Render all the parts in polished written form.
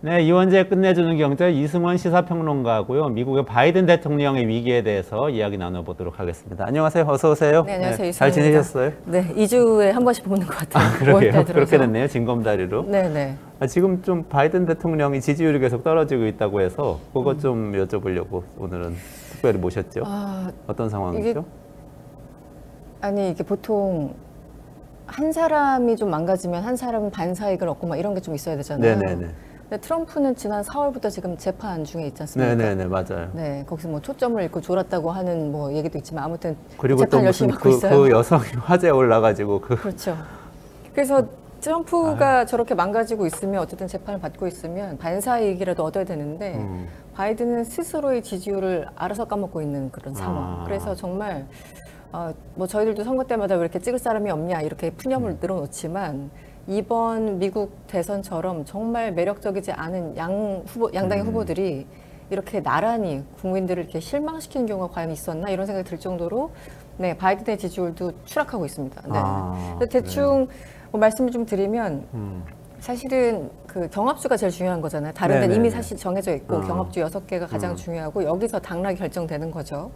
네, 이원재 끝내주는 경제 이승원 시사평론가고요. 미국의 바이든 대통령의 위기에 대해서 이야기 나눠보도록 하겠습니다. 안녕하세요. 어서 오세요. 네, 안녕하세요. 네, 잘 지내셨어요? 네, 2주에 한 번씩 보는 것 같아요. 아, 그러게요. 그렇게 됐네요. 징검다리로. 네네. 지금 좀 바이든 대통령이 지지율이 계속 떨어지고 있다고 해서 그것 좀 여쭤보려고 오늘은 특별히 모셨죠. 어떤 상황이죠? 이게 보통 한 사람이 좀 망가지면 한 사람은 반사이익을 얻고 막 이런 게 좀 있어야 되잖아요. 네네네. 근데 트럼프는 지난 4월부터 지금 재판 중에 있지 않습니까? 네네네, 맞아요. 네, 거기서 뭐 초점을 잃고 졸았다고 하는 뭐 얘기도 있지만 아무튼 그리고 재판 또 열심히 무슨 하고 있어요. 그 여성이 화제에 올라가지고 그렇죠. 그래서 트럼프가 저렇게 망가지고 있으면 어쨌든 재판을 받고 있으면 반사이익이라도 얻어야 되는데 바이든은 스스로의 지지율을 알아서 까먹고 있는 그런 상황. 그래서 정말 뭐 저희들도 선거 때마다 왜 이렇게 찍을 사람이 없냐 이렇게 푸념을 늘어놓지만 이번 미국 대선처럼 정말 매력적이지 않은 양당의 후보들이 이렇게 나란히 국민들을 이렇게 실망시키는 경우가 과연 있었나 이런 생각이 들 정도로 네, 바이든의 지지율도 추락하고 있습니다. 네. 대충 뭐 말씀을 좀 드리면 사실은 그 경합주가 제일 중요한 거잖아요. 다른 데는 이미 사실 정해져 있고 경합주 6개가 가장 중요하고 여기서 당락이 결정되는 거죠.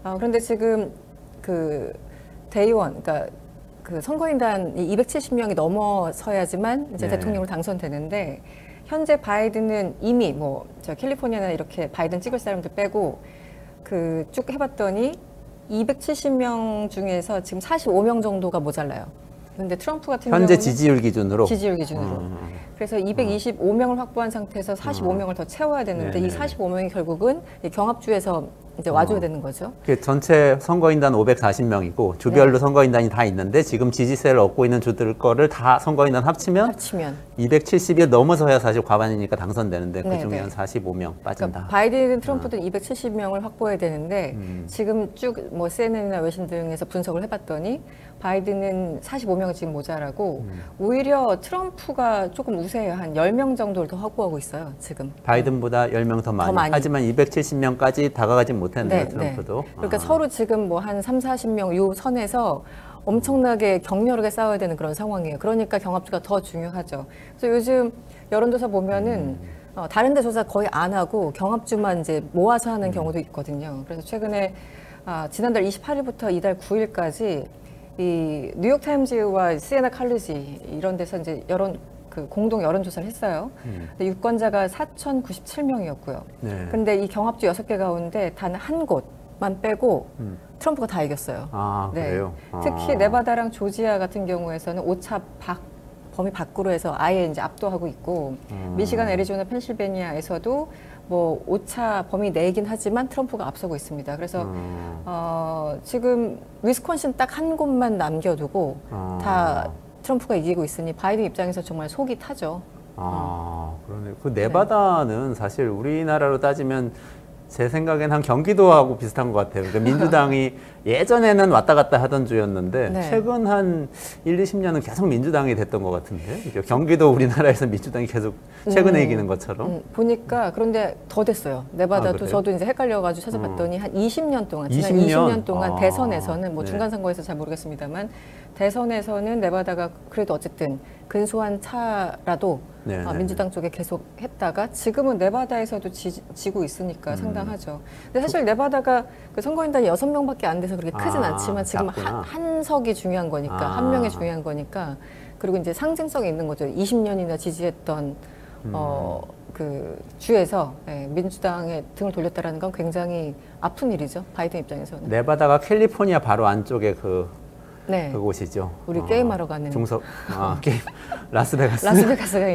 그런데 지금 그 대의원, 그러니까 그 선거인단이 270명이 넘어서야지만 이제 대통령으로 당선되는데 현재 바이든은 이미 뭐 저 캘리포니아나 이렇게 바이든 찍을 사람들 빼고 그 쭉 해봤더니 270명 중에서 지금 45명 정도가 모자라요. 근데 트럼프 같은 경우는 현재 지지율 기준으로 그래서 225명을 확보한 상태에서 45명을 더 채워야 되는데 이 45명이 결국은 경합주에서 이제 와줘야 되는 거죠. 전체 선거인단 540명이고 주별로 선거인단이 다 있는데 지금 지지세를 얻고 있는 주들 거를 다 선거인단 합치면 270이 넘어서야 사실 과반이니까 당선되는데 그중에 한 45명 빠진다. 그러니까 바이든 트럼프도 270명을 확보해야 되는데 지금 쭉 뭐 CNN이나 외신 등에서 분석을 해봤더니 바이든은 45명이 지금 모자라고 오히려 트럼프가 조금 우세해요. 한 10명 정도를 더 확보하고 있어요. 지금. 바이든보다 10명 더 많이. 하지만 270명까지 다가가지 못했네요. 트럼프도. 그러니까 서로 지금 뭐 한 3, 40명 요 선에서 엄청나게 격렬하게 싸워야 되는 그런 상황이에요. 그러니까 경합주가 더 중요하죠. 그래서 요즘 여론조사 보면은 다른 데 조사 거의 안 하고 경합주만 이제 모아서 하는 경우도 있거든요. 그래서 최근에 지난달 28일부터 이달 9일까지 이 뉴욕타임즈와 시에나 칼리지 이런 데서 이제 공동 여론조사를 했어요. 근데 유권자가 4,097명이었고요. 근데 이 경합주 6개 가운데 단 한 곳만 빼고 트럼프가 다 이겼어요. 그래요? 특히 네바다랑 조지아 같은 경우에서는 오차 범위 밖으로 해서 아예 이제 압도하고 있고 미시간, 애리조나, 펜실베니아에서도 뭐 오차 범위 내긴 하지만 트럼프가 앞서고 있습니다. 그래서 지금 위스콘신 딱 한 곳만 남겨두고 다 트럼프가 이기고 있으니 바이든 입장에서 정말 속이 타죠. 그러네. 그 네바다는 사실 우리나라로 따지면 제 생각엔 한 경기도하고 비슷한 것 같아요. 그러니까 민주당이 예전에는 왔다 갔다 하던 주였는데 최근 한 1, 20년은 계속 민주당이 됐던 것 같은데 경기도 우리나라에서 민주당이 계속 최근에 이기는 것처럼 보니까 그런데 더 됐어요. 네바다도 저도 이제 헷갈려가지고 찾아봤더니 한 20년 동안 지난 20년 동안 대선에서는 뭐 중간 선거에서 잘 모르겠습니다만 대선에서는 네바다가 그래도 어쨌든 근소한 차라도 민주당 쪽에 계속 했다가 지금은 네바다에서도 지고 있으니까 상당하죠. 근데 사실 네바다가 그 선거인단이 6명밖에 안 돼서 그렇게 크진 않지만 지금 한 석이 중요한 거니까 한 명이 중요한 거니까 그리고 이제 상징성이 있는 거죠. 20년이나 지지했던 그 주에서 민주당에 등을 돌렸다라는 건 굉장히 아픈 일이죠. 바이든 입장에서는. 네바다가 캘리포니아 바로 안쪽에 그곳이죠. 우리 게임하러 가는 게임 라스베가스가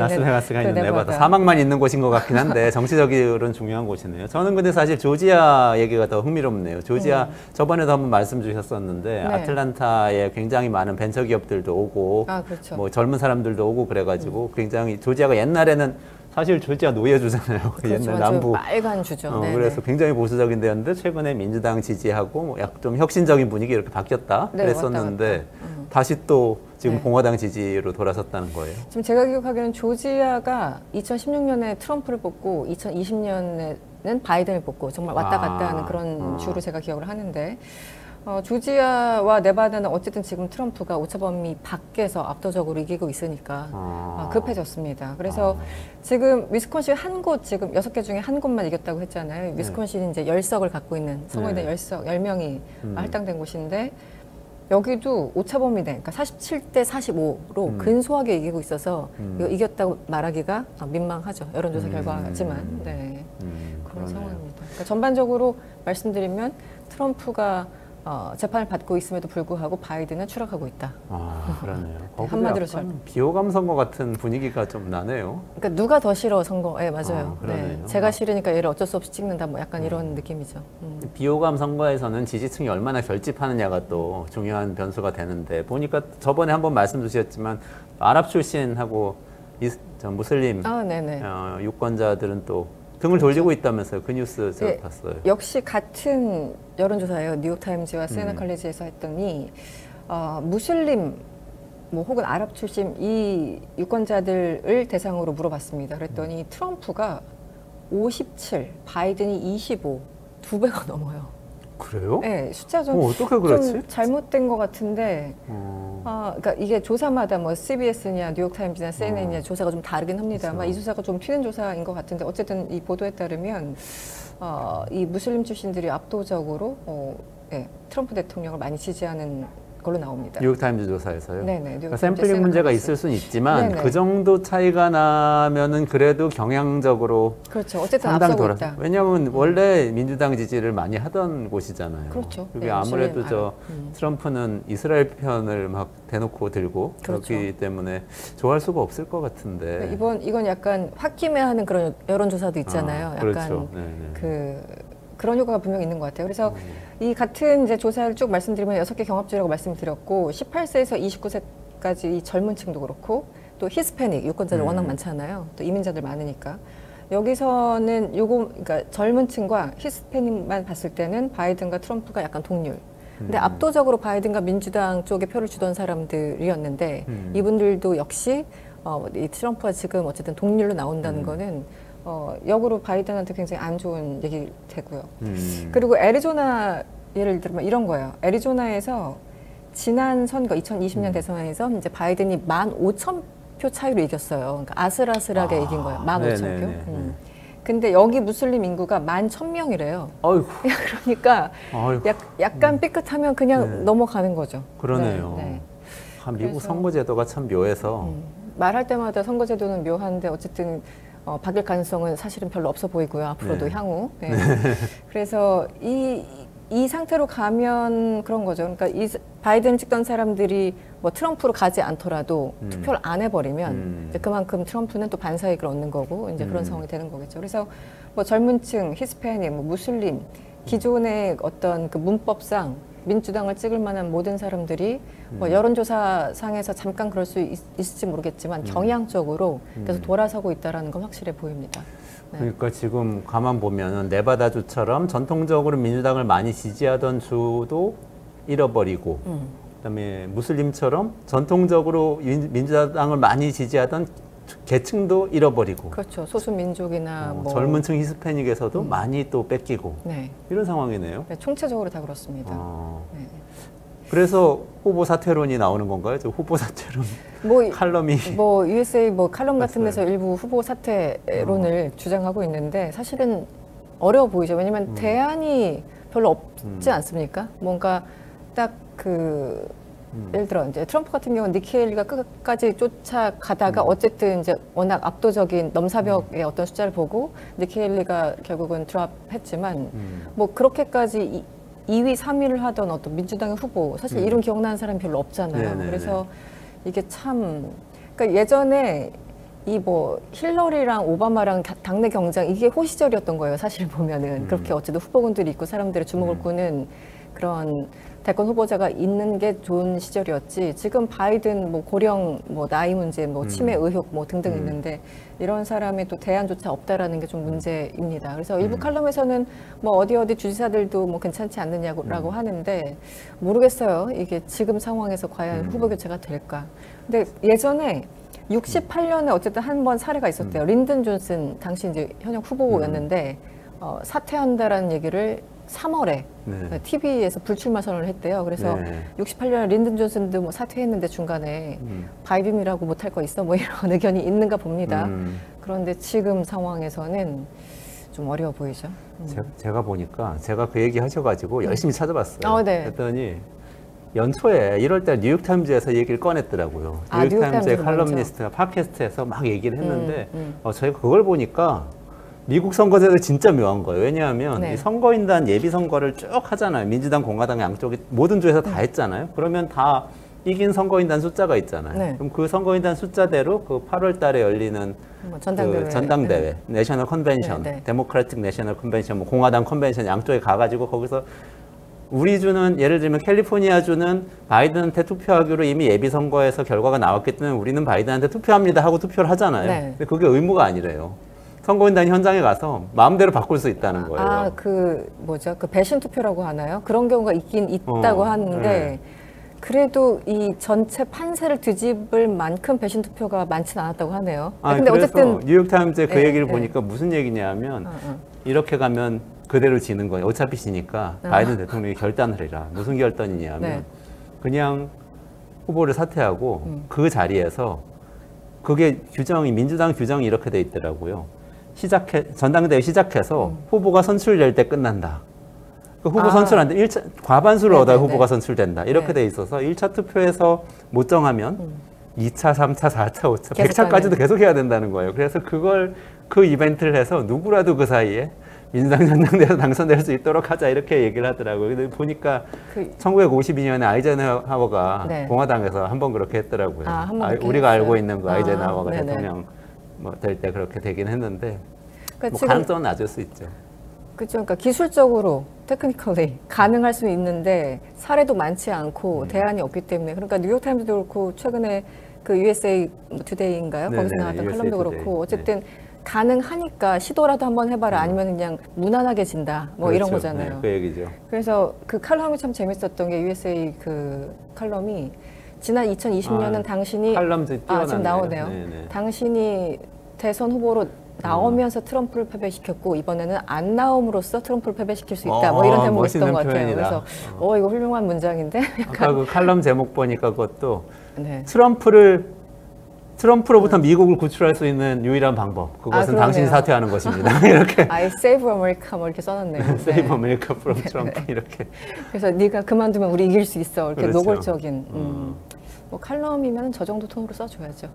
있는 네바다. 사막만 있는 곳인 것 같긴 한데 정치적으로는 중요한 곳이네요. 저는 근데 사실 조지아 얘기가 더 흥미롭네요. 조지아 저번에도 한번 말씀 주셨었는데 아틀란타에 굉장히 많은 벤처 기업들도 오고 그렇죠. 뭐 젊은 사람들도 오고 그래가지고 굉장히 조지아가 옛날에는 사실 조지아 노예주잖아요. 그렇죠. 옛날 남부 빨간 주죠. 그래서 굉장히 보수적인 데였는데 최근에 민주당 지지하고 좀 혁신적인 분위기 이렇게 바뀌었다 그랬었는데 다시 또 지금 공화당 지지로 돌아섰다는 거예요. 지금 제가 기억하기로는 조지아가 2016년에 트럼프를 뽑고 2020년에는 바이든을 뽑고 정말 왔다 갔다 하는 그런 주로 제가 기억을 하는데 조지아와 네바다는 어쨌든 지금 트럼프가 오차범위 밖에서 압도적으로 이기고 있으니까 급해졌습니다. 그래서 지금 위스콘신 한 곳, 지금 6개 중에 한 곳만 이겼다고 했잖아요. 위스콘신이 이제 10석을 갖고 있는 성원에 대한 10명이 할당된 곳인데 여기도 오차범위 내, 그러니까 47대 45로 근소하게 이기고 있어서 이거 이겼다고 말하기가 민망하죠. 여론조사 결과지만. 네. 그런 상황입니다. 그러니까 전반적으로 말씀드리면 트럼프가 재판을 받고 있음에도 불구하고 바이든은 추락하고 있다. 그러네요. 한마디로 비호감 선거 같은 분위기가 좀 나네요. 그러니까 누가 더 싫어 선거? 네, 맞아요. 네. 제가 싫으니까 얘를 어쩔 수 없이 찍는다. 뭐 약간 이런 느낌이죠. 비호감 선거에서는 지지층이 얼마나 결집하느냐가 또 중요한 변수가 되는데 보니까 저번에 한번 말씀 주셨지만 아랍 출신하고 무슬림 유권자들은 또 등을 돌리고 있다면서요. 그 뉴스 제가 봤어요. 역시 같은 여론조사예요. 뉴욕타임즈와 세나 칼리지에서 했더니 무슬림 뭐 혹은 아랍 출신 이 유권자들을 대상으로 물어봤습니다. 그랬더니 트럼프가 57, 바이든이 25, 2배가 넘어요. 그래요? 네, 숫자 좀, 어떻게 그렇지? 좀 잘못된 것 같은데, 그러니까 이게 조사마다 뭐 CBS냐, 뉴욕타임즈냐, CNN이냐 조사가 좀 다르긴 합니다만 이 조사가 좀 튀는 조사인 것 같은데 어쨌든 이 보도에 따르면 이 무슬림 출신들이 압도적으로 트럼프 대통령을 많이 지지하는 걸로 나옵니다. 뉴욕타임즈 조사에서요? 네네. 그러니까 샘플링 문제가 있을 수는 있지만 네네. 그 정도 차이가 나면은 그래도 경향적으로 그렇죠. 어쨌든 상당히 앞서고 있다. 왜냐하면 원래 민주당 지지를 많이 하던 곳이잖아요. 그렇죠. 그게 아무래도 트럼프는 이스라엘 편을 막 대놓고 들고 그렇죠. 그렇기 때문에 좋아할 수가 없을 것 같은데 이건 약간 홧김에하는 그런 여론조사도 있잖아요. 그렇죠. 약간 그런 효과가 분명히 있는 것 같아요. 그래서 이 같은 이제 조사를 쭉 말씀드리면 6개 경합주라고 말씀드렸고 18세에서 29세까지 이 젊은 층도 그렇고 또 히스패닉 유권자들 워낙 많잖아요. 또 이민자들 많으니까. 여기서는 그러니까 젊은 층과 히스패닉만 봤을 때는 바이든과 트럼프가 약간 동률. 근데 압도적으로 바이든과 민주당 쪽에 표를 주던 사람들이었는데 이분들도 역시 이 트럼프가 지금 어쨌든 동률로 나온다는 거는 역으로 바이든한테 굉장히 안 좋은 얘기 되고요. 그리고 애리조나 예를 들면 이런 거예요. 애리조나에서 지난 선거 2020년 대선에서 이제 바이든이 15,000표 차이로 이겼어요. 그러니까 아슬아슬하게 이긴 거예요. 15,000표. 근데 여기 무슬림 인구가 11,000명이래요. 그러니까 약간 삐끗하면 그냥 넘어가는 거죠. 그러네요. 미국 선거제도가 참 묘해서 말할 때마다 선거제도는 묘한데 어쨌든 바뀔 가능성은 사실은 별로 없어 보이고요. 앞으로도 향후. 그래서 이 상태로 가면 그런 거죠. 그러니까 바이든 찍던 사람들이 뭐 트럼프로 가지 않더라도 투표를 안 해버리면 이제 그만큼 트럼프는 또 반사이익을 얻는 거고 이제 그런 상황이 되는 거겠죠. 그래서 뭐 젊은층, 히스패닉, 뭐 무슬림, 기존의 어떤 그 문법상 민주당을 찍을 만한 모든 사람들이 뭐 여론조사 상에서 잠깐 그럴 수 있을지 모르겠지만 경향적으로 계속 돌아서고 있다는 건 확실해 보입니다. 그러니까 지금 가만 보면은 네바다주처럼 전통적으로 민주당을 많이 지지하던 주도 잃어버리고 그다음에 무슬림처럼 전통적으로 민주당을 많이 지지하던 계층도 잃어버리고 그렇죠. 소수민족이나 뭐 젊은층 히스패닉에서도 많이 또 뺏기고 이런 상황이네요. 총체적으로 다 그렇습니다. 그래서 후보 사퇴론이 나오는 건가요? 저 후보 사퇴론 칼럼이 뭐 USA 칼럼 같은 데서 일부 후보 사퇴론을 주장하고 있는데 사실은 어려워 보이죠. 왜냐하면 대안이 별로 없지 않습니까? 뭔가 딱 예를 들어 이제 트럼프 같은 경우는 니키 헤일리가 끝까지 쫓아가다가 어쨌든 이제 워낙 압도적인 넘사벽의 어떤 숫자를 보고 니키 헤일리가 결국은 드랍했지만 뭐 그렇게까지 2위, 3위를 하던 어떤 민주당의 후보 사실 이름 기억나는 사람이 별로 없잖아요. 그래서 이게 참 그러니까 예전에 이 뭐 힐러리랑 오바마랑 당내 경쟁 이게 호시절이었던 거예요. 사실 보면은 그렇게 어쨌든 후보군들이 있고 사람들의 주목을 끄는 그런 대권 후보자가 있는 게 좋은 시절이었지. 지금 바이든 뭐 고령 뭐 나이 문제 뭐 치매 의혹 뭐 등등 있는데 이런 사람의 또 대안조차 없다라는 게 좀 문제입니다. 그래서 일부 칼럼에서는 뭐 어디 주지사들도 뭐 괜찮지 않느냐고 하는데 모르겠어요. 이게 지금 상황에서 과연 후보 교체가 될까. 근데 예전에 68년에 어쨌든 한 번 사례가 있었대요. 린든 존슨 당시 이제 현역 후보였는데 사퇴한다라는 얘기를 3월에 네. TV에서 불출마 선언을 했대요. 그래서 네. 68년 린든 존슨도 뭐 사퇴했는데 중간에 바이든이라고 못할 거 있어 뭐 이런 의견이 있는가 봅니다. 그런데 지금 상황에서는 좀 어려워 보이죠. 제가 보니까 제가 그 얘기 하셔가지고 열심히 찾아봤어요. 네. 그랬더니 연초에 1월달 뉴욕타임즈에서 얘기를 꺼냈더라고요. 뉴욕타임즈의 칼럼니스트가 팟캐스트에서 막 얘기를 했는데 저희가 그걸 보니까 미국 선거제도 진짜 묘한 거예요. 왜냐하면 이 선거인단 예비선거를 쭉 하잖아요. 민주당, 공화당 양쪽이 모든 주에서 다 했잖아요. 그러면 다 이긴 선거인단 숫자가 있잖아요. 그럼 그 선거인단 숫자대로 그 8월 달에 열리는 전당대회, 그 전당대회, 내셔널 컨벤션, 데모크라틱 내셔널 컨벤션, 뭐 공화당 컨벤션 양쪽에 가가지고 거기서 우리 주는 예를 들면 캘리포니아 주는 바이든한테 투표하기로 이미 예비선거에서 결과가 나왔기 때문에 우리는 바이든한테 투표합니다 하고 투표를 하잖아요. 근데 그게 의무가 아니래요. 선거인단이 현장에 가서 마음대로 바꿀 수 있다는 거예요. 그 배신 투표라고 하나요? 그런 경우가 있긴 있다고 하는데 그래도 이 전체 판세를 뒤집을 만큼 배신 투표가 많지는 않았다고 하네요. 근데 어쨌든 뉴욕타임즈의 그 얘기를 보니까 무슨 얘기냐면 이렇게 가면 그대로 지는 거예요. 어차피 지니까 바이든 대통령이 결단을 해라. 무슨 결단이냐면 그냥 후보를 사퇴하고 그 자리에서 그게 규정이 민주당 규정이 이렇게 돼 있더라고요. 전당대회 시작해서 후보가 선출될 때 끝난다. 그 후보 선출 안 돼. 과반수를 얻어야 후보가 선출된다. 이렇게 돼 있어서 1차 투표에서 못 정하면 2차, 3차, 4차, 5차, 100차까지도 계속 해야 된다는 거예요. 그래서 그 이벤트를 해서 누구라도 그 사이에 민주당 전당대회에서 당선될 수 있도록 하자 이렇게 얘기를 하더라고요. 근데 보니까 1952년에 아이젠하워가 공화당에서 한번 그렇게 했더라고요. 우리가 알고 있는 그 아이젠하워가 대통령 될 때 그렇게 되긴 했는데 그러니까 가능성은 낮을 수 있죠. 그렇죠. 그러니까 기술적으로 테크니컬리 가능할 수는 있는데 사례도 많지 않고 대안이 없기 때문에 그러니까 뉴욕타임즈도 그렇고 최근에 그 USA 투데이인가요? 거기서 나왔던 칼럼도 그렇고 어쨌든 가능하니까 시도라도 한번 해봐라 아니면 그냥 무난하게 진다 뭐 이런 거잖아요. 그 얘기죠. 그래서 그 칼럼이 참 재밌었던 게 USA 그 칼럼이 지난 2020년은 당신이 지금 나오네요. 당신이 대선 후보로 나오면서 트럼프를 패배시켰고 이번에는 안 나옴으로써 트럼프를 패배시킬 수 있다. 뭐 이런 대목이 있던 것 같아요. 표현이다. 그래서 이거 훌륭한 문장인데. 아까 그 칼럼 제목 보니까 그것도 트럼프로부터 미국을 구출할 수 있는 유일한 방법. 그것은 당신이 사퇴하는 것입니다. 이렇게. I save America 뭐 이렇게 써놨네요. Save America from Trump 이렇게. 그래서 네가 그만두면 우리 이길 수 있어. 이렇게 노골적인. 뭐 칼럼이면 저 정도 톤으로 써줘야죠.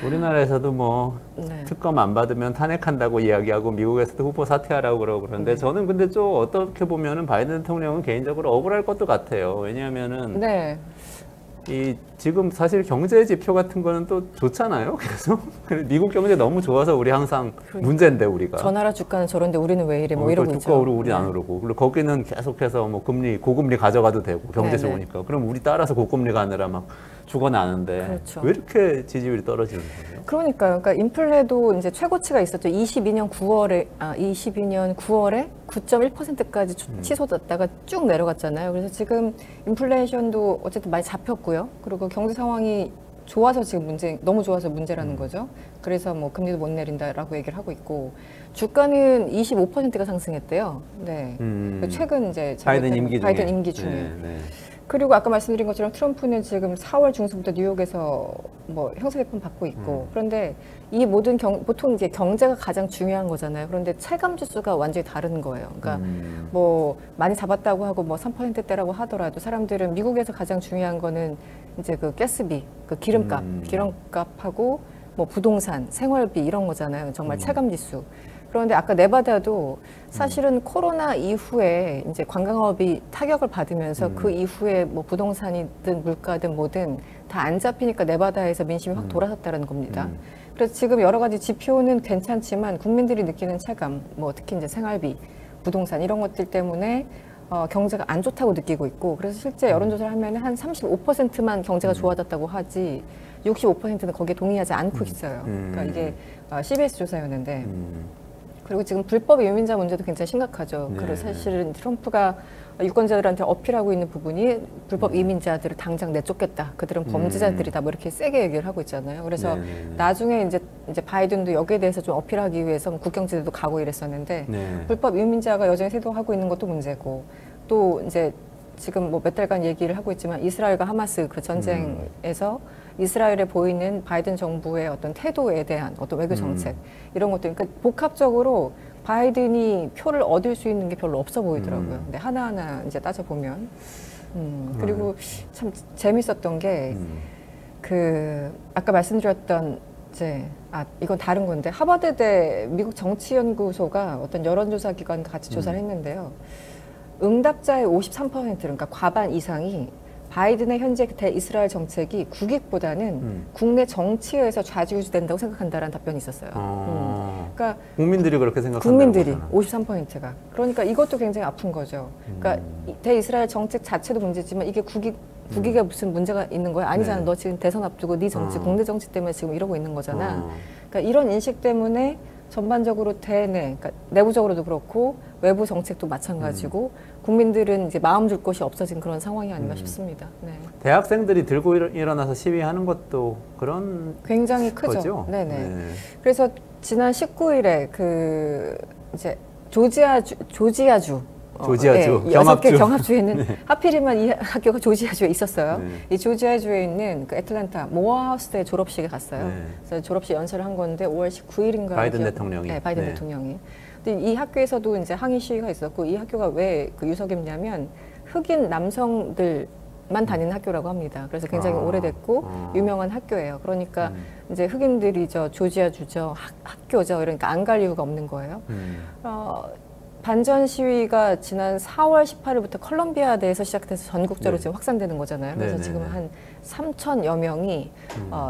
우리나라에서도 뭐 특검 안 받으면 탄핵한다고 이야기하고 미국에서도 후보 사퇴하라고 그러는데 저는 근데 좀 어떻게 보면은 바이든 대통령은 개인적으로 억울할 것도 같아요. 왜냐하면은 지금 사실 경제 지표 같은 거는 또 좋잖아요. 계속 미국 경제 너무 좋아서 우리 항상 문제인데 우리가 저 나라 주가는 저런데 우리는 왜 이래 뭐 이러고 있죠. 주가 오르고 우리 안 오르고 그리고 거기는 계속해서 뭐 고금리 가져가도 되고 경제 좋으니까 그럼 우리 따라서 고금리 가느라 막 죽어나는데 왜 이렇게 지지율이 떨어지는 거예요? 그러니까 인플레도 이제 최고치가 있었죠. 22년 9월에 9.1%까지 치솟았다가 쭉 내려갔잖아요. 그래서 지금 인플레이션도 어쨌든 많이 잡혔고요. 그리고 경제 상황이 좋아서 지금 너무 좋아서 문제라는 거죠. 그래서 뭐 금리도 못 내린다라고 얘기를 하고 있고 주가는 25%가 상승했대요. 최근 이제 바이든 임기 중에. 그리고 아까 말씀드린 것처럼 트럼프는 지금 4월 중순부터 뉴욕에서 뭐 형사재판 받고 있고 그런데 이 모든 보통 이제 경제가 가장 중요한 거잖아요. 그런데 체감 지수가 완전히 다른 거예요. 그러니까 뭐 많이 잡았다고 하고 뭐 3%대라고 하더라도 사람들은 미국에서 가장 중요한 거는 이제 그 가스비, 그 기름값하고 뭐 부동산, 생활비 이런 거잖아요. 정말 체감 지수. 그런데 아까 네바다도 사실은 코로나 이후에 이제 관광업이 타격을 받으면서 그 이후에 뭐 부동산이든 물가든 뭐든 다 안 잡히니까 네바다에서 민심이 확 돌아섰다는 겁니다. 그래서 지금 여러 가지 지표는 괜찮지만 국민들이 느끼는 체감, 뭐 특히 이제 생활비, 부동산 이런 것들 때문에 경제가 안 좋다고 느끼고 있고 그래서 실제 여론조사를 하면 한 35%만 경제가 좋아졌다고 하지 65%는 거기에 동의하지 않고 있어요. 그러니까 이게 CBS 조사였는데 그리고 지금 불법 이민자 문제도 굉장히 심각하죠. 네. 그리고 사실은 트럼프가 유권자들한테 어필하고 있는 부분이 불법 이민자들을 당장 내쫓겠다. 그들은 범죄자들이다. 뭐 이렇게 세게 얘기를 하고 있잖아요. 그래서 나중에 이제 바이든도 여기에 대해서 좀 어필하기 위해서 국경지대도 가고 이랬었는데 네. 불법 이민자가 여전히 세도하고 있는 것도 문제고 또 이제 지금 뭐 몇 달간 얘기를 하고 있지만 이스라엘과 하마스 그 전쟁에서 이스라엘에 보이는 바이든 정부의 어떤 태도에 대한 어떤 외교 정책 이런 것들 그러니까 복합적으로 바이든이 표를 얻을 수 있는 게 별로 없어 보이더라고요. 근데 하나하나 이제 따져보면 그리고 참 재밌었던 게 그 아까 말씀드렸던 이제 이건 다른 건데 하버드대 미국 정치연구소가 어떤 여론조사 기관과 같이 조사를 했는데요. 응답자의 53% 그러니까 과반 이상이 바이든의 현재 대이스라엘 정책이 국익보다는 국내 정치에서 좌지우지된다고 생각한다라는 답변이 있었어요. 그러니까 국민들이 그렇게 생각한다는 국민들이 거잖아. 53%가 그러니까 이것도 굉장히 아픈 거죠. 그러니까 대이스라엘 정책 자체도 문제지만 이게 국익에 무슨 문제가 있는 거야? 아니잖아. 네. 너 지금 대선 앞두고 네 정치, 국내 정치 때문에 지금 이러고 있는 거잖아. 그러니까 이런 인식 때문에 전반적으로 그러니까 내부적으로도 그렇고 외부 정책도 마찬가지고 국민들은 이제 마음 줄 곳이 없어진 그런 상황이 아닌가 싶습니다. 네. 대학생들이 들고 일어나서 시위하는 것도 그런 굉장히 크죠. 거죠? 네네. 네. 그래서 지난 19일에 그 이제 조지아주 네, 경합주. 6개 경합주에 있는 하필이면 이 학교가 조지아주에 있었어요. 네. 이 조지아주에 있는 그 애틀랜타 모어하우스대 졸업식에 갔어요. 네. 그래서 졸업식 연설을 한 건데 5월 19일인가 바이든 대통령이. 네, 바이든 네. 대통령이. 근데 이 학교에서도 이제 항의 시위가 있었고 이 학교가 왜 그 유서깊냐면 흑인 남성들만 다니는 학교라고 합니다. 그래서 굉장히 오래됐고 유명한 학교예요. 그러니까 이제 흑인들이 조지아주죠, 학교죠. 이러니까 안 갈 이유가 없는 거예요. 반전 시위가 지난 4월 18일부터 컬럼비아대에서 시작돼서 전국적으로 네. 지금 확산되는 거잖아요. 그래서 네네네. 지금 한 3,000여 명이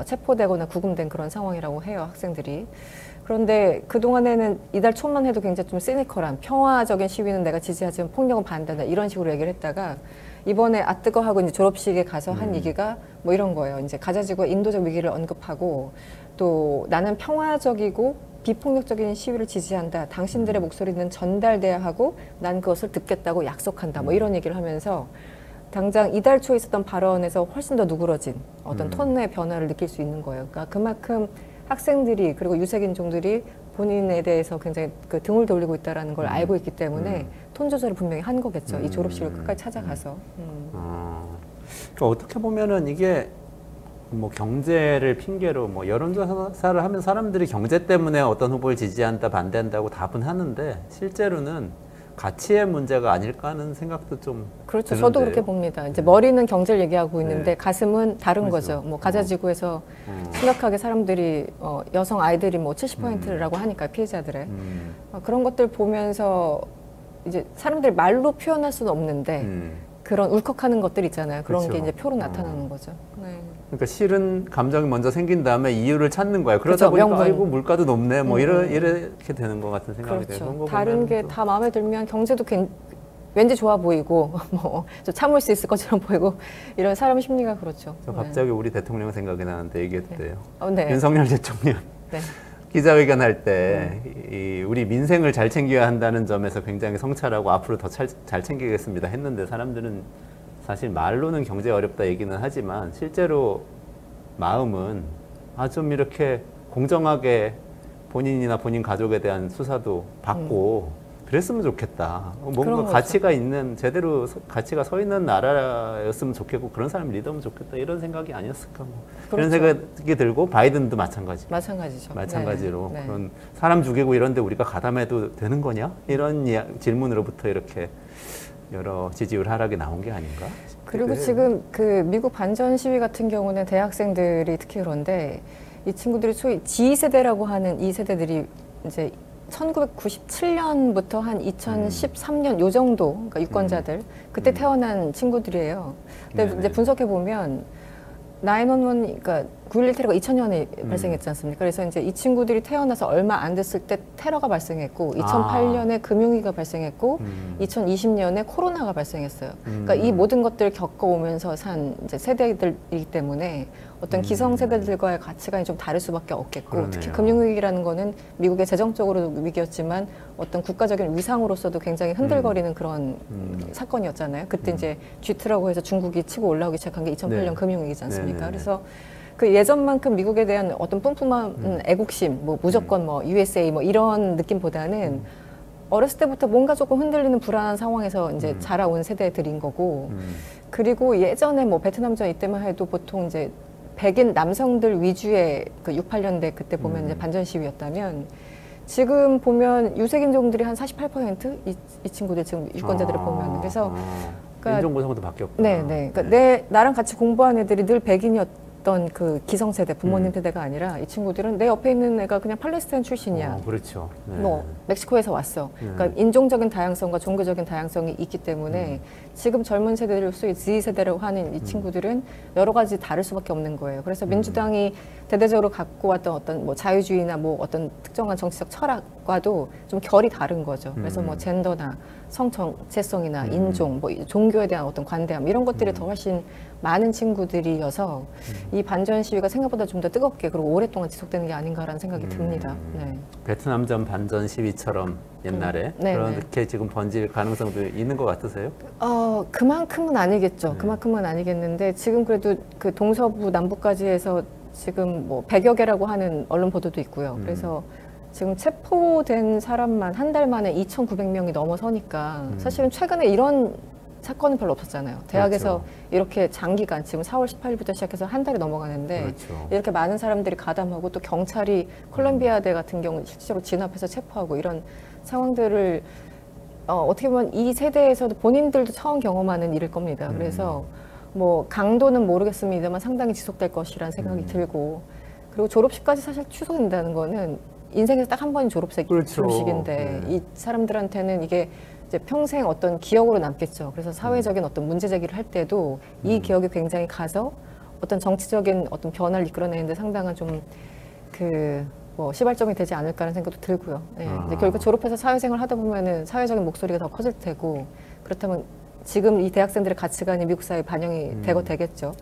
체포되거나 구금된 그런 상황이라고 해요, 학생들이. 그런데 그동안에는 이달 초만 해도 굉장히 좀 시니컬한 평화적인 시위는 내가 지지하지만 폭력은 반대한다 이런 식으로 얘기를 했다가 이번에 뜨거하고 이제 졸업식에 가서 한 얘기가 뭐 이런 거예요. 이제 가자지구의 인도적 위기를 언급하고 또 나는 평화적이고 비폭력적인 시위를 지지한다. 당신들의 목소리는 전달돼야 하고 난 그것을 듣겠다고 약속한다. 뭐 이런 얘기를 하면서 당장 이달 초에 있었던 발언에서 훨씬 더 누그러진 어떤 톤의 변화를 느낄 수 있는 거예요. 그러니까 그만큼 학생들이 그리고 유색인종들이 본인에 대해서 굉장히 그 등을 돌리고 있다는 걸 알고 있기 때문에 톤 조절을 분명히 한 거겠죠. 이 졸업식을 끝까지 찾아가서. 그러니까 어떻게 보면은 이게 뭐 경제를 핑계로 뭐 여론조사를 하면 사람들이 경제 때문에 어떤 후보를 지지한다 반대한다고 답은 하는데 실제로는 가치의 문제가 아닐까 하는 생각도 좀 그렇죠. 드는데요. 저도 그렇게 봅니다. 이제 머리는 경제를 얘기하고 있는데 네. 가슴은 다른 그렇죠. 거죠. 뭐 가자지구에서 심각하게 사람들이 여성 아이들이 뭐 70%라고 하니까 피해자들의 그런 것들 보면서 이제 사람들 말로 표현할 수는 없는데 그런 울컥하는 것들 있잖아요. 그런 그렇죠. 게 이제 표로 나타나는 거죠. 네. 그러니까 싫은 감정이 먼저 생긴 다음에 이유를 찾는 거예요. 그러다 그렇죠, 보니까 명분. 아이고 물가도 높네 뭐 이렇게 되는 것 같은 생각이 그렇죠. 들고 다른 게 다 마음에 들면 경제도 왠지 좋아 보이고 뭐 좀 참을 수 있을 것처럼 보이고 이런 사람 심리가 그렇죠. 저 갑자기 우리 대통령 생각이 나는데 얘기했대요. 네. 윤석열 대통령 네. 기자회견 할 때 우리 민생을 잘 챙겨야 한다는 점에서 굉장히 성찰하고 앞으로 더 잘 챙기겠습니다 했는데 사람들은 사실 말로는 경제 어렵다 얘기는 하지만 실제로 마음은 좀 이렇게 공정하게 본인이나 본인 가족에 대한 수사도 받고 그랬으면 좋겠다. 뭔가 가치가 있는 제대로 가치가 서 있는 나라였으면 좋겠고 그런 사람 리더면 좋겠다 이런 생각이 아니었을까 뭐. 그렇죠. 이런 생각이 들고 바이든도 마찬가지죠. 마찬가지죠. 네. 그런 사람 죽이고 이런데 우리가 가담해도 되는 거냐 이런 질문으로부터 이렇게 여러 지지율 하락이 나온 게 아닌가? 그리고 지금 그 미국 반전 시위 같은 경우는 대학생들이 특히 그런데 이 친구들이 소위 G세대라고 하는 이 세대들이 이제 1997년부터 한 2013년 요 정도 그러니까 유권자들 그때 태어난 친구들이에요. 근데 네네. 이제 분석해 보면 911 그러니까 9.11 테러가 2000년에 발생했지 않습니까? 그래서 이제 이 친구들이 태어나서 얼마 안 됐을 때 테러가 발생했고, 2008년에 금융위기가 발생했고, 2020년에 코로나가 발생했어요. 그러니까 이 모든 것들을 겪어오면서 산 이제 세대들이기 때문에 어떤 기성세대들과의 가치관이 좀 다를 수밖에 없겠고, 그러네요. 특히 금융위기라는 거는 미국의 재정적으로 위기였지만 어떤 국가적인 위상으로서도 굉장히 흔들거리는 그런 사건이었잖아요. 그때 이제 G2라고 해서 중국이 치고 올라오기 시작한 게 2008년 네. 금융위기지 않습니까? 네네네. 그래서 그 예전만큼 미국에 대한 어떤 뿜뿜한 애국심, 뭐 무조건 뭐 USA 뭐 이런 느낌보다는 어렸을 때부터 뭔가 조금 흔들리는 불안한 상황에서 이제 자라온 세대들인 거고, 그리고 예전에 뭐 베트남전 이때만 해도 보통 이제 백인 남성들 위주의 그 68년대 그때 보면 이제 반전 시위였다면, 지금 보면 유색인종들이 한 48%? 이 친구들 지금 유권자들을 보면. 그래서 그러니까 인종구성도 바뀌었고. 네. 그러니까 나랑 같이 공부한 애들이 늘 백인이었던 그 기성세대, 부모님 세대가 아니라 이 친구들은 내 옆에 있는 애가 그냥 팔레스타인 출신이야. 그렇죠. 네. 뭐 멕시코에서 왔어. 그러니까 인종적인 다양성과 종교적인 다양성이 있기 때문에 지금 젊은 세대를 소위 Z세대라고 하는 이 친구들은 여러 가지 다를 수밖에 없는 거예요. 그래서 민주당이 대대적으로 갖고 왔던 어떤 뭐 자유주의나 뭐 어떤 특정한 정치적 철학과도 좀 결이 다른 거죠. 그래서 뭐 젠더나 성 정체성이나 인종, 뭐 종교에 대한 어떤 관대함 이런 것들이 더 훨씬 많은 친구들이어서 이 반전 시위가 생각보다 좀 더 뜨겁게 그리고 오랫동안 지속되는 게 아닌가라는 생각이 듭니다. 네. 베트남전 반전 시위처럼 옛날에 그렇게 지금 번질 가능성도 있는 것 같으세요? 그만큼은 아니겠죠. 그만큼은 아니겠는데 지금 그래도 그 동서부 남부까지 해서 지금 뭐 100여 개라고 하는 언론 보도도 있고요. 그래서 지금 체포된 사람만 한 달 만에 2,900명이 넘어서니까 사실은 최근에 이런 사건은 별로 없었잖아요. 대학에서 그렇죠. 이렇게 장기간 지금 4월 18일부터 시작해서 한 달이 넘어가는데 그렇죠. 이렇게 많은 사람들이 가담하고 또 경찰이 콜롬비아대 같은 경우 실제로 진압해서 체포하고 이런 상황들을 어떻게 보면 이 세대에서도 본인들도 처음 경험하는 일일 겁니다. 그래서 뭐 강도는 모르겠습니다만 상당히 지속될 것이라는 생각이 들고, 그리고 졸업식까지 사실 취소된다는 거는 인생에서 딱 한 번이 그렇죠. 졸업식인데 이 사람들한테는 이게 이제 평생 어떤 기억으로 남겠죠. 그래서 사회적인 어떤 문제 제기를 할 때도 이 기억이 굉장히 가서 어떤 정치적인 어떤 변화를 이끌어내는데 상당한 좀 뭐 시발점이 되지 않을까라는 생각도 들고요. 네. 이제 결국 졸업해서 사회생활 하다 보면은 사회적인 목소리가 더 커질 테고, 그렇다면 지금 이 대학생들의 가치관이 미국 사회에 반영이 되겠죠.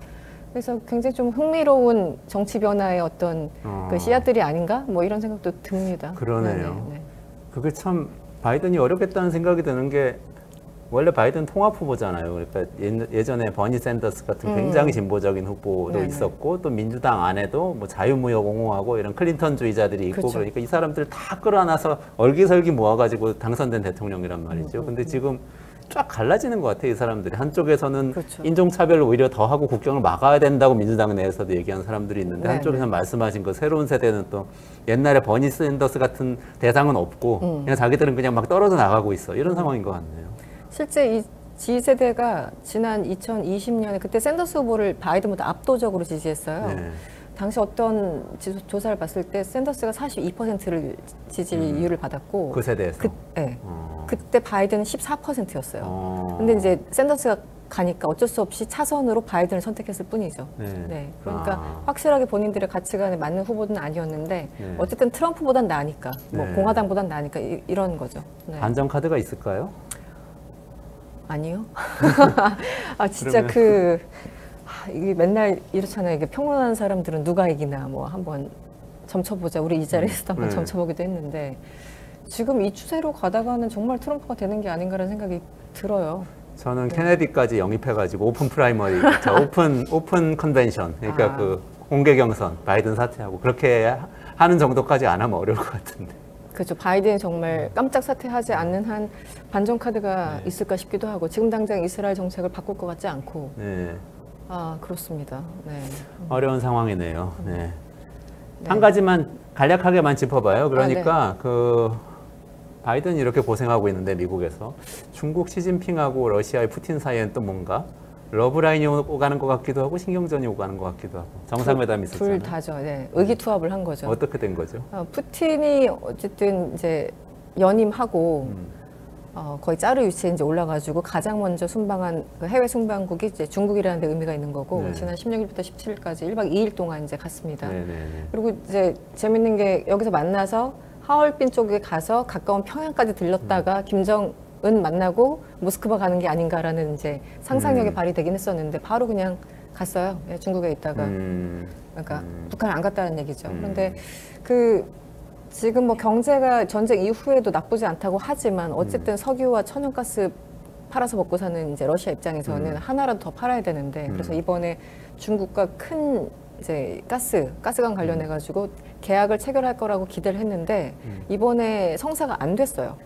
그래서 굉장히 좀 흥미로운 정치 변화의 어떤 그 씨앗들이 아닌가? 뭐 이런 생각도 듭니다. 그러네요. 네. 그게 참 바이든이 어렵겠다는 생각이 드는 게, 원래 바이든 통합 후보잖아요. 그러니까 예전에 버니 샌더스 같은 굉장히 진보적인 후보도 네네. 있었고, 또 민주당 안에도 뭐 자유무역 옹호하고 이런 클린턴주의자들이 있고, 그렇죠. 그러니까 이 사람들 다 끌어안아서 얼기설기 모아가지고 당선된 대통령이란 말이죠. 근데 지금 쫙 갈라지는 것 같아요, 이 사람들이. 한쪽에서는 그렇죠. 인종차별을 오히려 더 하고 국경을 막아야 된다고 민주당 내에서도 얘기하는 사람들이 있는데, 네네. 한쪽에서는 말씀하신 그 새로운 세대는 또 옛날에 버니 샌더스 같은 대상은 없고 그냥 자기들은 그냥 막 떨어져 나가고 있어, 이런 상황인 것 같네요. 실제 이 G세대가 지난 2020년에 그때 샌더스 후보를 바이든보다 압도적으로 지지했어요. 네. 당시 어떤 조사를 봤을 때 샌더스가 42%를 지지율을 받았고 그 세대에서. 그때 바이든은 14%였어요. 근데 이제 샌더스가 가니까 어쩔 수 없이 차선으로 바이든을 선택했을 뿐이죠. 네. 그러니까 확실하게 본인들의 가치관에 맞는 후보는 아니었는데 어쨌든 트럼프보단 나으니까, 뭐 공화당보단 나으니까 이런 거죠. 네. 반전 카드가 있을까요? 아니요. 진짜 이게 맨날 이렇잖아요. 이게 평론하는 사람들은 누가 이기나 뭐 한번 점쳐보자. 우리 이 자리에서도 한번 점쳐보기도 했는데, 지금 이 추세로 가다가는 정말 트럼프가 되는 게 아닌가라는 생각이 들어요. 저는 케네디까지 영입해가지고 오픈 프라이머리, 오픈 컨벤션, 그러니까 그 공개 경선, 바이든 사퇴하고 그렇게 하는 정도까지 안 하면 어려울 것 같은데. 그렇죠. 바이든이 정말 깜짝 사퇴하지 않는 한 반전 카드가 있을까 싶기도 하고, 지금 당장 이스라엘 정책을 바꿀 것 같지 않고. 그렇습니다. 네. 어려운 상황이네요. 네. 한 가지만 간략하게만 짚어봐요. 그러니까 바이든이 이렇게 고생하고 있는데 미국에서 중국 시진핑하고 러시아의 푸틴 사이에는 또 뭔가 러브라인이 오가는 것 같기도 하고 신경전이 오가는 것 같기도 하고, 정상회담이 있었잖아요. 둘 다죠. 네. 의기투합을 한 거죠. 어떻게 된 거죠? 푸틴이 어쨌든 이제 연임하고 거의 짜르 위치에 이제 올라가지고 가장 먼저 순방한 그 해외 순방국이 이제 중국이라는 데 의미가 있는 거고 네. 지난 16일부터 17일까지 1박 2일 동안 이제 갔습니다. 네네네. 그리고 이제 재밌는 게 여기서 만나서 하얼빈 쪽에 가서 가까운 평양까지 들렀다가 김정은 만나고 모스크바 가는 게 아닌가라는 이제 상상력이 발휘되긴 했었는데 바로 그냥 갔어요. 예, 중국에 있다가 그러니까 북한 안 갔다는 얘기죠. 그런데 그 지금 뭐 경제가 전쟁 이후에도 나쁘지 않다고 하지만 어쨌든 석유와 천연가스 팔아서 먹고 사는 이제 러시아 입장에서는 하나라도 더 팔아야 되는데 그래서 이번에 중국과 큰 이제 가스관 관련해 가지고 계약을 체결할 거라고 기대를 했는데 이번에 성사가 안 됐어요.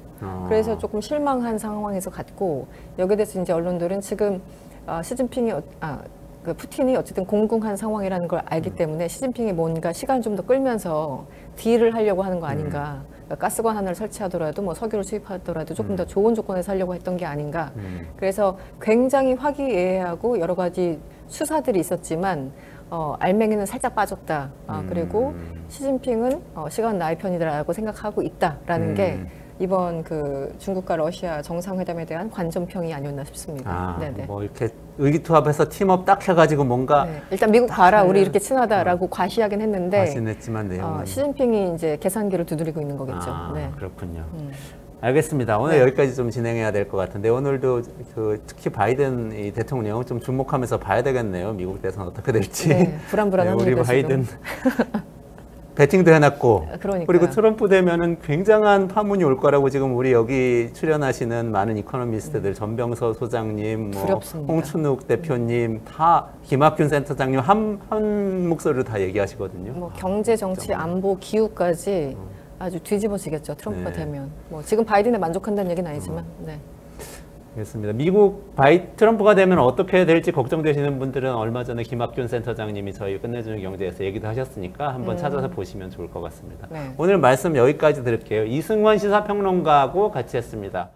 그래서 조금 실망한 상황에서 갔고 여기에 대해서 이제 언론들은 지금 시진핑이 그 푸틴이 어쨌든 공공한 상황이라는 걸 알기 때문에 시진핑이 뭔가 시간을 좀 더 끌면서 딜을 하려고 하는 거 아닌가. 그러니까 가스관 하나를 설치하더라도 뭐 석유를 수입하더라도 조금 더 좋은 조건에서 하려고 했던 게 아닌가. 그래서 굉장히 화기애애하고 여러 가지 수사들이 있었지만 알맹이는 살짝 빠졌다. 그리고 시진핑은 시간 나의 편이다라고 생각하고 있다라는 게 이번 그 중국과 러시아 정상회담에 대한 관전평이 아니었나 싶습니다. 네네. 뭐 이렇게 의기투합해서 팀업 딱 해가지고 뭔가 네. 일단 미국 봐라 우리 이렇게 친하다라고 과시하긴 했는데 과시했지만 내용은 시진핑이 이제 계산기를 두드리고 있는 거겠죠. 네. 그렇군요. 알겠습니다. 오늘 네. 여기까지 좀 진행해야 될 것 같은데 오늘도 그 특히 바이든 이 대통령 좀 주목하면서 봐야 되겠네요. 미국 대선 어떻게 될지. 네, 불안불안합니다. 우리 바이든 배팅도 해놨고 그러니까요. 그리고 트럼프 되면은 굉장한 파문이 올 거라고 지금 우리 여기 출연하시는 많은 이코노미스트들 전병서 소장님, 뭐 두렵습니다. 홍춘욱 대표님 다 김학균 센터장님 한 목소리로 다 얘기하시거든요. 뭐 경제, 정치, 안보, 기후까지 아주 뒤집어지겠죠. 트럼프가 네. 되면. 뭐 지금 바이든에 만족한다는 얘기는 아니지만. 네. 알겠습니다. 미국 트럼프가 되면 어떻게 될지 걱정되시는 분들은 얼마 전에 김학균 센터장님이 저희 끝내주는 경제에서 얘기도 하셨으니까 한번 찾아서 보시면 좋을 것 같습니다. 네. 오늘 말씀 여기까지 드릴게요. 이승원 시사평론가하고 같이 했습니다.